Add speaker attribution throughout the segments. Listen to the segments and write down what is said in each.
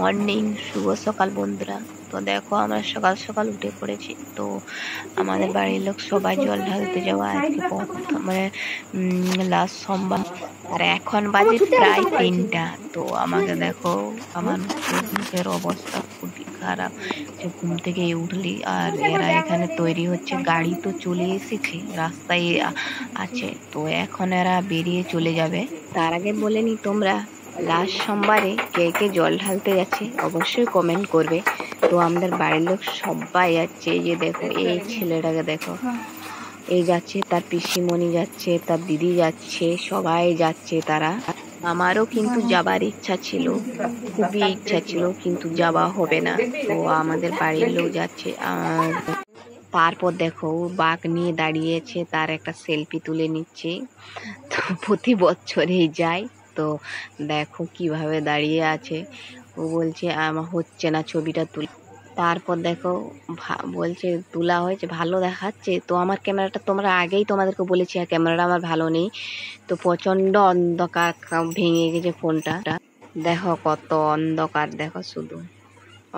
Speaker 1: Morning, শুভ সকাল বন্ধুরা। তো দেখো আমরা সকাল সকাল উঠে পড়েছি। তো আমাদের বাড়ির লোক সবাই জল ঢালতে যাওয়া আজকে মানে লাস্ট সোমবার। আর এখন বাজে প্রায় 3টা। তো আমাকে দেখো, আমার চোখ মুখের অবস্থা খুবই খারাপ। যে ঘুম থেকে উঠলি আর এরা এখানে তৈরি হচ্ছে, গাড়ি তো চলে এসেছে, রাস্তায় আছে। তো এখন এরা বেরিয়ে চলে যাবে। তার আগে বলে নি, তোমরা লাস্ট সোমবারে কে কে জল ঢালতে যাচ্ছে অবশ্যই কমেন্ট করবে। তো আমাদের বাড়ির লোক সবাই যাচ্ছে। এই যে দেখো, এই ছেলেটাকে দেখো, এই যাচ্ছে, তার পিসিমণি যাচ্ছে, তার দিদি যাচ্ছে, সবাই যাচ্ছে তারা। আমারও কিন্তু যাবার ইচ্ছা ছিল, খুবই ইচ্ছা ছিল, কিন্তু যাওয়া হবে না। তো আমাদের বাড়ির লোক যাচ্ছে। আর তারপর দেখো, বাঘ নিয়ে দাঁড়িয়েছে, তার একটা সেলফি তুলে নিচ্ছে। তো প্রতি বছরেই যায়। তো দেখো কিভাবে দাঁড়িয়ে আছে। ও বলছে আমার হচ্ছে না ছবিটা তুলে। তারপর দেখো বলছে তোলা হয়েছে, ভালো দেখাচ্ছে। তো আমার ক্যামেরাটা, তোমরা আগেই তোমাদেরকে বলেছি ক্যামেরাটা আমার ভালো নেই। তো প্রচন্ড অন্ধকার, ভেঙে গেছে ফোনটা। দেখো কত অন্ধকার, দেখো শুধু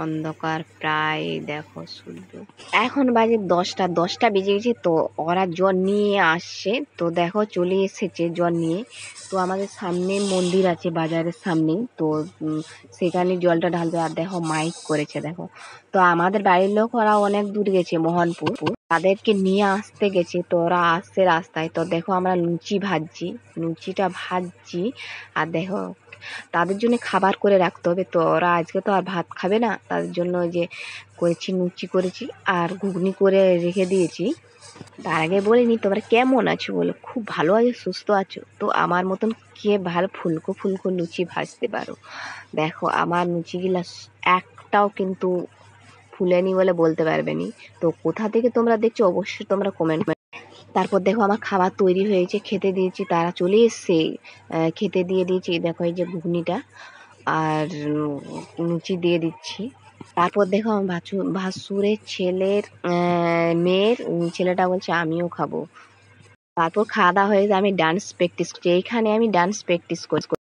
Speaker 1: অন্ধকার প্রায়। দেখো শুধু এখন বাজে 10টা বেজে গেছে। তো ওরা জল নিয়ে আসছে। তো দেখো চলে এসেছে জল নিয়ে। তো আমাদের সামনে মন্দির আছে, বাজারের সামনে। তো সেখানে জলটা ঢালবে। আর দেখো মাইক করেছে, দেখো। তো আমাদের বাড়ির লোক ওরা অনেক দূর গেছে, মোহনপুর, তাদেরকে নিয়ে আসতে গেছে। তো ওরা আসছে রাস্তায়। তো দেখো আমরা লুচিটা ভাজছি। আর দেখো তাদের জন্য খাবার করে রাখতে হবে। তো ওরা আজকে তো আর ভাত খাবে না, তাদের জন্য যে করেছি, লুচি করেছি আর ঘুগনি করে রেখে দিয়েছি। তার আগে বলিনি, তোমরা কেমন আছো বলো? খুব ভালো আছো, সুস্থ আছো? তো আমার মতন কে ভালো ফুলকো ফুলকো লুচি ভাজতে পারো? দেখো আমার লুচিগুলা একটাও কিন্তু ফুলেনি বলে বলতে পারবে নি। তো কোথা থেকে তোমরা দেখছো অবশ্যই তোমরা কমেন্ট। তারপর দেখো আমার খাবার তৈরি হয়েছে, খেতে দিয়েছি, তারা চলে এসছে। খেতে দিয়ে দিয়েছি। দেখো এই যে ঘুগনিটা আর লুচি দিয়ে দিচ্ছি। তারপর দেখো আমার ভাসুরের ছেলের মেয়ের ছেলেটা বলছে আমিও খাবো। তারপর খাওয়া দাওয়া হয়ে আমি ডান্স প্র্যাকটিস করছি, এইখানে আমি ডান্স প্র্যাকটিস করছি।